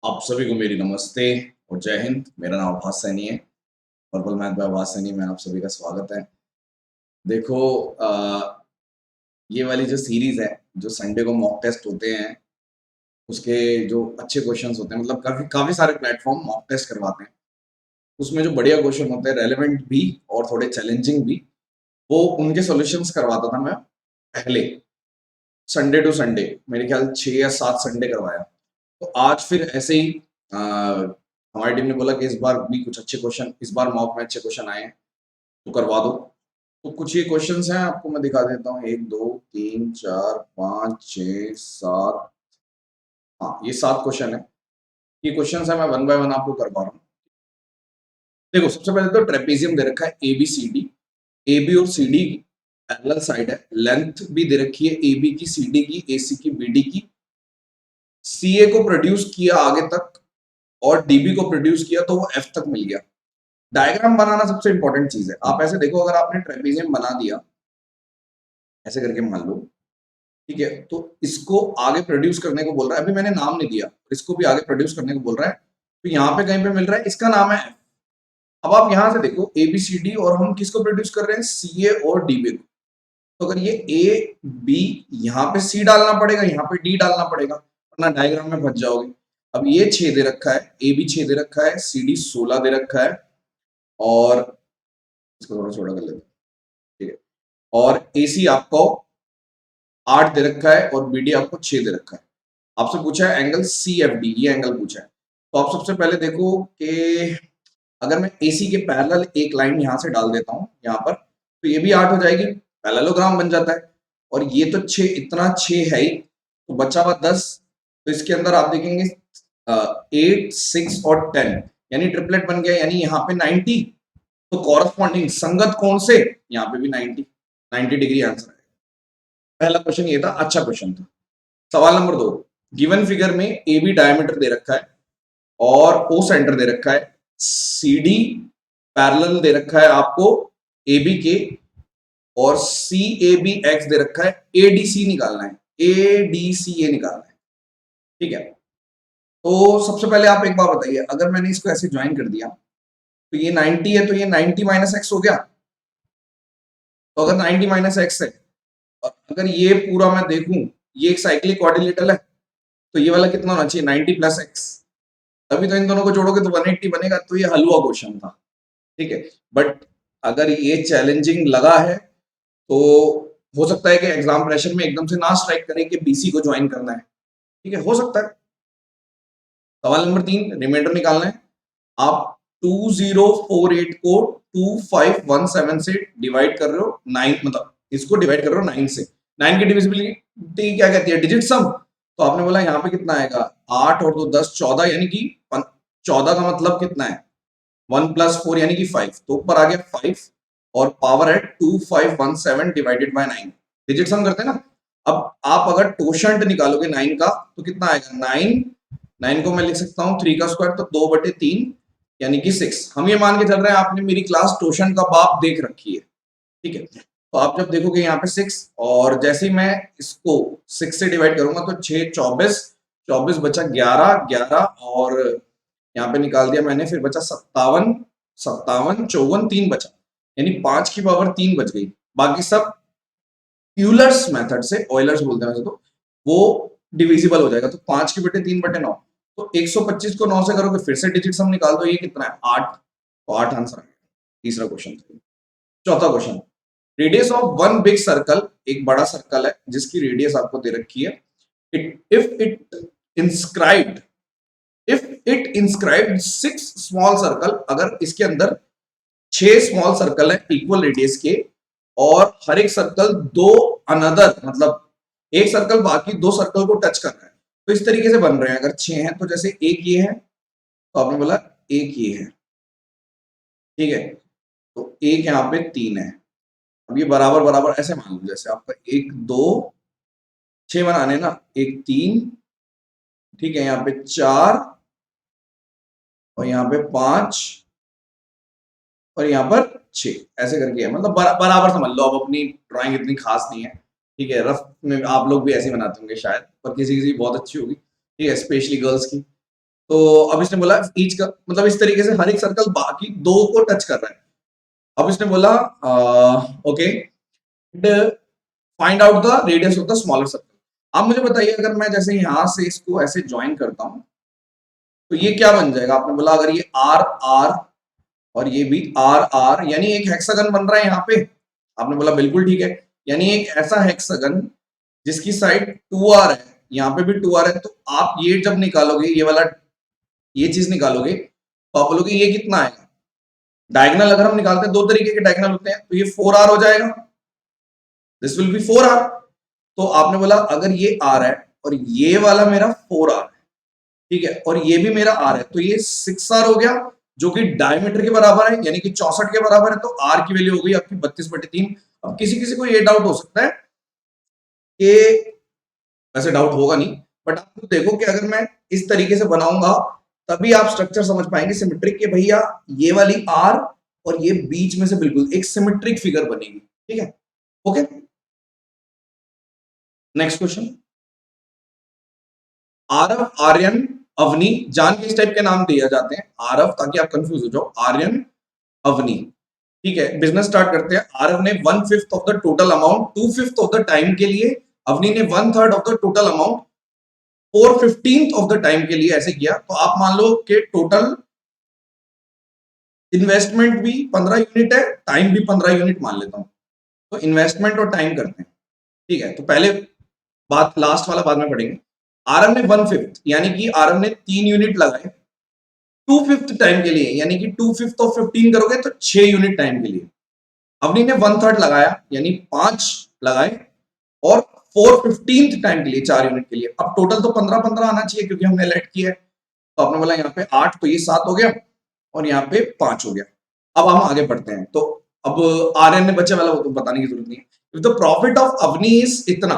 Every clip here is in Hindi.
आप सभी को मेरी नमस्ते और जय हिंद। मेरा नाम आभास सैनी है। पर्पल मैथ बाय आभास सैनी में आप सभी का स्वागत है। देखो, ये वाली जो सीरीज़ है, जो संडे को मॉक टेस्ट होते हैं, उसके जो अच्छे क्वेश्चंस होते हैं, मतलब काफ़ी काफ़ी सारे प्लेटफ़ॉर्म मॉक टेस्ट करवाते हैं। उसमें जो बढ़िया क्वेश्चन होते हैं, रेलेवेंट भी और थोड़े चैलेंजिंग भी, वो उनके सॉल्यूशंस करवाता था मैं पहले, संडे टू संडे। मेरे ख्याल 6 या 7 संडे करवाया। तो आज फिर ऐसे ही हमारी टीम ने बोला कि इस बार भी कुछ अच्छे क्वेश्चन, इस बार मॉक में अच्छे क्वेश्चन आए हैं तो करवा दो। तो कुछ ये क्वेश्चंस हैं, आपको मैं दिखा देता हूँ। 1 2 3 4 5 6 7, हाँ ये 7 क्वेश्चन है। ये क्वेश्चंस है, मैं वन बाय वन आपको करवा रहा हूँ। देखो, सबसे पहले तो ट्रेपेजियम दे रखा है ABCD। AB और CD पैरेलल साइड है, लेंथ भी दे रखी है AB की, CD की, AC की, BD की। CA को प्रोड्यूस किया आगे तक और DB को प्रोड्यूस किया तो वो F तक मिल गया। डायग्राम बनाना सबसे इंपॉर्टेंट चीज है। आप ऐसे देखो, अगर आपने ट्रेपेजियम बना दिया ऐसे करके, मान लो, ठीक है, तो इसको आगे प्रोड्यूस करने को बोल रहा है। अभी मैंने नाम नहीं दिया, इसको भी आगे प्रोड्यूस करने को बोल रहा है। तो यहाँ पे कहीं पे मिल रहा है, इसका नाम है। अब आप यहां से देखो ABCD, और हम किसको प्रोड्यूस कर रहे हैं? CA और DB को। तो अगर ये AB, यहाँ पे C डालना पड़ेगा, यहाँ पे D डालना पड़ेगा, वरना डायग्राम में फंस जाओगे। अब ये 6 दे रखा है, AB 6 दे रखा है, CD 16 दे रखा है, और इसको थोड़ा छोटा कर लेते हैं, ठीक है। और AC आपको 8 दे रखा है और BD आपको 6 दे रखा है। आपसे पूछा है एंगल CFD, ये एंगल पूछा है। तो आप सबसे पहले देखो कि अगर मैं AC के पैरेलल एक लाइन यहां से डाल देता हूं यहाँ पर, तो ये भी 8 हो जाएगी, पैरेललोग्राम बन जाता है। और ये तो 6, इतना 6 है ही, तो बचा हुआ 10। तो इसके अंदर आप देखेंगे 8 6 और 10, यानी ट्रिपलेट बन गया, यानी यहाँ पे 90। तो कॉरस्पॉन्डिंग संगत कोण से यहाँ पे भी 90 डिग्री आंसर है। पहला क्वेश्चन ये था, अच्छा क्वेश्चन था। सवाल नंबर 2, गिवन फिगर में AB डायमीटर दे रखा है और O सेंटर दे रखा है, CD पैरेलल दे रखा है आपको AB के, और CABX दे रखा है। ADC निकालना है, ADCA निकालना है, ठीक है। तो सबसे पहले आप एक बात बताइए, अगर मैंने इसको ऐसे ज्वाइन कर दिया तो ये 90 है, तो ये 90 माइनस एक्स हो गया। तो अगर 90 माइनस एक्स है, और अगर ये पूरा मैं देखूं, ये एक साइक्लिक क्वाड्रिलेटरल है, तो ये वाला कितना होना चाहिए? 90 प्लस एक्स। तभी तो इन दोनों को जोड़ोगे तो 180 बनेगा। तो ये हलवा क्वेश्चन था, ठीक है। बट अगर ये चैलेंजिंग लगा है तो हो सकता है कि एग्जाम प्रेशर में एकदम से ना स्ट्राइक करे कि BC को ज्वाइन करना है, ठीक है, हो सकता है। सवाल नंबर 3, रिमाइंडर निकालना है। आप 2048 को 2517 से डिवाइड कर रहे हो, 9, मतलब इसको डिवाइड कर रहे हो 9 से। 9 की डिविजिबिलिटी क्या कहती है? डिजिट सम। तो आपने बोला यहाँ पे कितना आएगा? 8 और 2 10, 14, यानी कि 14 का मतलब कितना है? 1 प्लस 4 यानी कि 5। तो ऊपर आ गया 5, और पावर है 2517 डिवाइडेड बाय 9। डिजिट सम करते हैं ना। अब आप अगर टोशंट निकालोगे 9 का तो कितना आएगा? 9 को मैं लिख सकता हूँ 3 का स्क्वायर, तो 2/3 यानी कि 6। हम ये मान के चल रहे हैं आपने मेरी क्लास टोशन का बाप देख रखी है, ठीक है। तो आप जब देखोगे यहाँ पे 6, और जैसे ही मैं इसको 6 से डिवाइड करूंगा तो 6 24, 24 बचा 11, 11 और यहाँ पे निकाल दिया मैंने, फिर बचा 57, 57 54, 3 बचा, यानी 5 की पावर 3 बच गई। बाकी सब यूलर्स मेथड से, ऑयलर्स बोलते हैं वैसे तो, वो डिविजिबल हो जाएगा। तो 5 की बटे 3/9, तो 125 को 9 से करोगे, फिर से डिजिट सम निकाल दो, ये कितना है? 8। तो 8 आंसर है। तीसरा क्वेश्चन। चौथा question, radius of one big circle, एक बड़ा सर्कल है जिसकी रेडियस आपको दे रखी है। If it inscribed if it inscribed 6 small circle, अगर इसके अंदर 6 स्मॉल सर्कल है इक्वल रेडियस के, और हर एक सर्कल दो अनदर, मतलब एक सर्कल बाकी दो सर्कल को टच कर रहा है, तो इस तरीके से बन रहे हैं। अगर 6 हैं तो जैसे एक ये है, तो आपने बोला एक ये है, ठीक है, तो एक यहाँ पे 3 है। अब ये बराबर बराबर ऐसे मान लो, जैसे आपका 1 2 6 बनाने ना, एक 3, ठीक है, यहाँ पे 4, और यहाँ पे 5, और यहाँ पर 6, ऐसे करके है। मतलब बराबर समझ लो। अब अपनी ड्राइंग इतनी खास नहीं है, ठीक है, रफ में आप लोग भी ऐसे बनाते होंगे शायद, पर किसी किसी बहुत अच्छी होगी, ठीक है, स्पेशली गर्ल्स की। तो अब इसने बोला ईच का मतलब इस तरीके से हर एक सर्कल बाकी दो को टच कर रहा है। अब इसने बोला okay find out the radius of the smaller circle. अब मुझे बताइए अगर मैं जैसे यहां से इसको ऐसे ज्वाइन करता हूं तो ये क्या बन जाएगा। आपने बोला अगर ये आर आर और ये भी आर आर यानी एक हेक्सागन बन रहा है यहाँ पे। आपने बोला बिल्कुल ठीक है, यानी एक ऐसा हेक्सागन जिसकी साइड 2r है, यहाँ पे भी 2r है। तो आप ये जब निकालोगे ये वाला ये चीज निकालोगे तो आप बोलोगे ये कितना आएगा। डायगोनल अगर हम निकालते हैं दो तरीके के डायगोनल होते हैं, तो ये 4r हो जाएगा, दिस विल बी 4r। तो आपने बोला अगर ये r है और ये वाला मेरा 4r है, ठीक है, और ये भी मेरा r है, तो ये 6r हो गया जो कि डायमीटर के बराबर है, यानी कि 64 के बराबर है। तो r की वैल्यू हो गई आपकी 32/3। अब किसी किसी को ये डाउट हो सकता है कि वैसे डाउट होगा नहीं, बट आप तो देखो कि अगर मैं इस तरीके से बनाऊंगा तभी आप स्ट्रक्चर समझ पाएंगे सिमेट्रिक के भैया ये वाली आर और ये बीच में से बिल्कुल एक सिमेट्रिक फिगर बनेगी। ठीक है, okay. Next question, Aarav Aryan Avni, जान के इस टाइप के नाम दिए जाते हैं आरव ताकि आप कंफ्यूज हो जाओ, आर्यन अवनी, ठीक है। बिजनेस स्टार्ट करते हैं। आरव ने 1/5 of the total amount 2/5 of the time के लिए, अवनी ने 1/3 of the total amount 4/15 of the time के लिए ऐसे किया। तो आप मान लो कि टोटल इन्वेस्टमेंट भी 15 यूनिट है, टाइम भी 15 यूनिट मान लेता हूं। तो इन्वेस्टमेंट और टाइम करते हैं, ठीक है। तो पहले बात लास्ट वाला बाद में पढ़ेंगे। आरएम ने 1/5 यानी कि आरएम ने 3 यूनिट लगाए 2/5 टाइम के लिए, यानी कि 2/5 ऑफ 15 करोगे तो 6 यूनिट टाइम के लिए। अवनी ने 1/3 लगाया यानी 5 लगाए और 4/15 टाइम के लिए 4 यूनिट के लिए। अब टोटल तो 15-15 आना चाहिए क्योंकि हमने लेट किया है। तो आपने बोला यहाँ पे 8 तो ये 7 हो गया और यहाँ पे 5 हो गया। अब हम आगे बढ़ते हैं। तो अब आर्यन ने बचे वाला वो तो बताने की जरूरत नहीं है। The profit of Avni is इतना।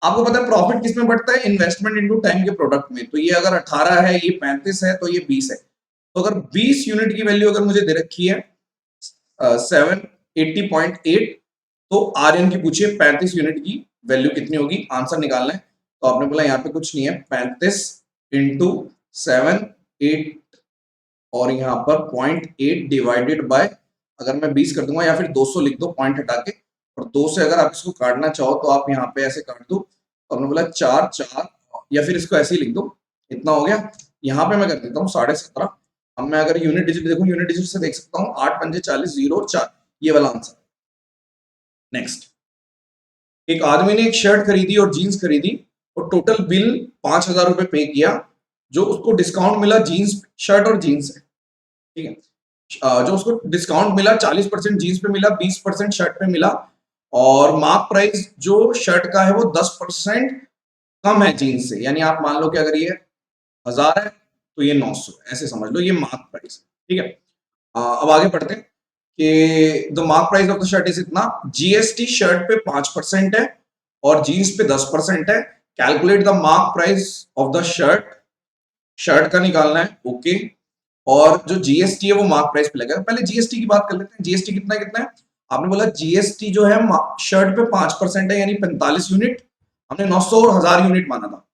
आपको पता है प्रॉफिट किस में बढ़ता है, इन्वेस्टमेंट इनटू टाइम के प्रोडक्ट में। तो ये अगर 18 है, ये 35 है, तो ये 20 है। तो अगर 20 यूनिट की वैल्यू अगर मुझे दे रखी है 780.8, तो आर्यन की पूछिए 35 यूनिट की वैल्यू कितनी होगी, आंसर निकालना है। तो आपने बोला यहाँ पे कुछ नहीं है, 35 इंटू 7 और यहाँ पर 0.8 डिवाइडेड बाय, अगर मैं 20 कर दूंगा या फिर 200 लिख दो पॉइंट हटा के, और 2 से अगर आप इसको काटना चाहो तो आप यहाँ पे ऐसे काट दो। तो हमने बोला 4 या फिर इसको ऐसे ही लिख दो, इतना हो गया। यहाँ पे मैं कर देता हूँ 17.5। अब मैं अगर यूनिट डिजिट देखूं, यूनिट डिजिट से देख सकता हूँ 8 पंजे 40, 0 और 4, ये वाला आंसर। नेक्स्ट, एक आदमी ने एक शर्ट खरीदी और जीन्स खरीदी और टोटल बिल 5,000 रुपए पे किया, जो उसको डिस्काउंट मिला जीन्स शर्ट और जीन्स है, ठीक है। जो उसको डिस्काउंट मिला 40% जीन्स पे मिला, 20% शर्ट पे मिला, और मार्क प्राइस जो शर्ट का है वो 10% कम है जीन्स से। यानी आप मान लो कि अगर ये 1000 है तो ये 900, ऐसे समझ लो ये मार्क प्राइस, ठीक है। अब आगे पढ़ते हैं कि the mark price of the shirt is इतना, जीएसटी शर्ट पे 5% है और जीन्स पे 10% है। Calculate the mark price of the shirt, shirt का निकालना है, ओके। और जो जीएसटी है वो मार्क प्राइस पे लगेगा। पहले जीएसटी की बात कर लेते हैं, जीएसटी कितना कितना है। आपने बोला जीएसटी जो है शर्ट पे 5% है यानी 45 यूनिट, हमने 900 और 1000 यूनिट माना था,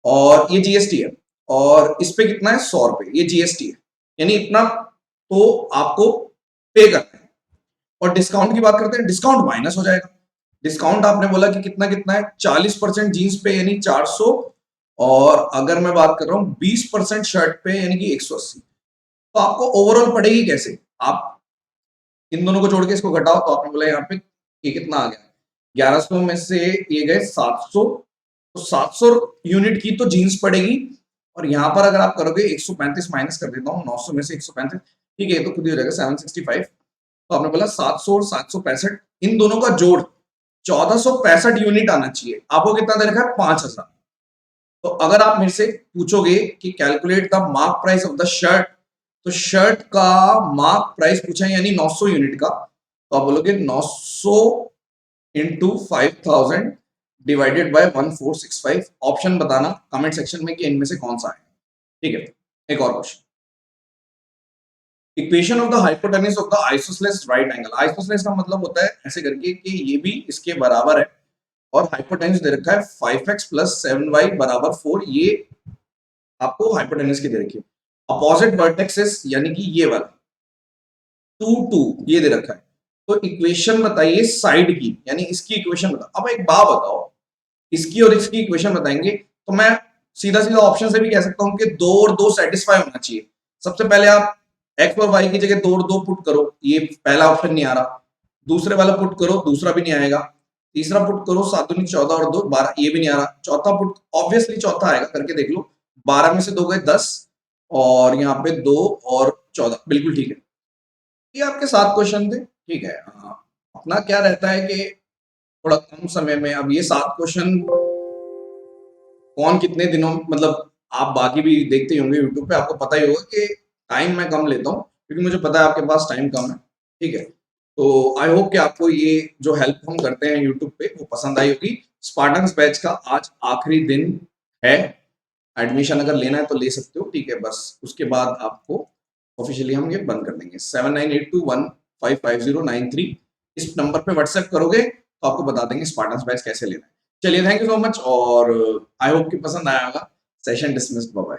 और ये जीएसटी है। और इस पे कितना है, 100 रुपए, ये जीएसटी है, यानी इतना तो आपको पे करना है। और डिस्काउंट की बात करते हैं, डिस्काउंट माइनस हो जाएगा। डिस्काउंट आपने बोला कि कितना कितना है, 40% जीन्स पे यानी 400, और अगर मैं बात कर रहा हूँ 20% शर्ट पे यानी कि 180। तो आपको ओवरऑल पड़ेगी कैसे, आप इन दोनों को जोड़ के इसको घटाओ। तो आपने बोला यहाँ पे ये कितना आ गया, 1100 में से ये गए 700, तो 700 यूनिट की तो जीन्स पड़ेगी। और यहाँ पर अगर आप करोगे 135 माइनस कर देता हूँ 900 में से 135, ठीक है, तो खुद ही हो जाएगा 765। तो आपने बोला 700 और 765, इन दोनों का जोड़ 1465 यूनिट आना चाहिए। आपको कितना दे रखा है, 5000। तो अगर आप मेरे से पूछोगे कि calculate the mark price of the shirt, तो शर्ट का मार्क प्राइस पूछा है यानी 900 यूनिट का, तो आप बोलोगे 900 इंटू 5000 डिवाइडेड बाय 1465। ऑप्शन बताना कमेंट सेक्शन में कि इनमें से कौन सा है, ठीक है। एक और question, equation of the hypotenuse of the isosceles right angle. Isosceles का मतलब होता है ऐसे करके कि ये भी इसके बराबर है, और हाइपोटेन्यूज दे रखा है 5x + 7y = 4। ये आपको हाइपोटेन्यूज की दे रखी है। अपोजिट वर्टेक्सेस यानी कि ये वाला 2 2 ये दे रखा है। तो इक्वेशन बताइए साइड की, यानी इसकी इक्वेशन बताओ। अब एक बात बताओ, इसकी और इसकी इक्वेशन बताएंगे तो मैं सीधा सीधा ऑप्शन से भी कह सकता हूं कि 2 और 2 सेटिस्फाई होना चाहिए। सबसे पहले आप x और y की जगह 2 और 2 पुट करो, ये पहला ऑप्शन नहीं आ रहा। दूसरे वाला पुट करो, दूसरा भी नहीं आएगा। तीसरा पुट करो 7 दूनी 14 और 2 12, ये भी नहीं आ रहा। चौथा पुट ऑब्वियसली चौथा आएगा, करके देख लो। 12 में से 2 गए 10 और यहाँ पे 2 और 14, बिल्कुल ठीक है। ये आपके 7 क्वेश्चन थे, ठीक है। अपना क्या रहता है कि थोड़ा कम समय में, अब ये 7 क्वेश्चन कौन कितने दिनों, मतलब आप बाकी भी देखते ही होंगे यूट्यूब पे, आपको पता ही होगा कि टाइम मैं कम लेता हूँ क्योंकि मुझे पता है आपके पास टाइम कम है, ठीक है। तो आई होप कि आपको ये जो हेल्प हम करते हैं यूट्यूब पे वो पसंद आई होगी। स्पार्टन्स बैच का आज आखिरी दिन है, एडमिशन अगर लेना है तो ले सकते हो, ठीक है। बस उसके बाद आपको ऑफिशियली हम ये बंद कर देंगे। 7982155093 इस नंबर पे व्हाट्सएप करोगे तो आपको बता देंगे स्पार्टन्स बैच कैसे लेना है। चलिए, थैंक यू सो मच और आई होप कि पसंद आया होगा। Session dismissed, bye bye.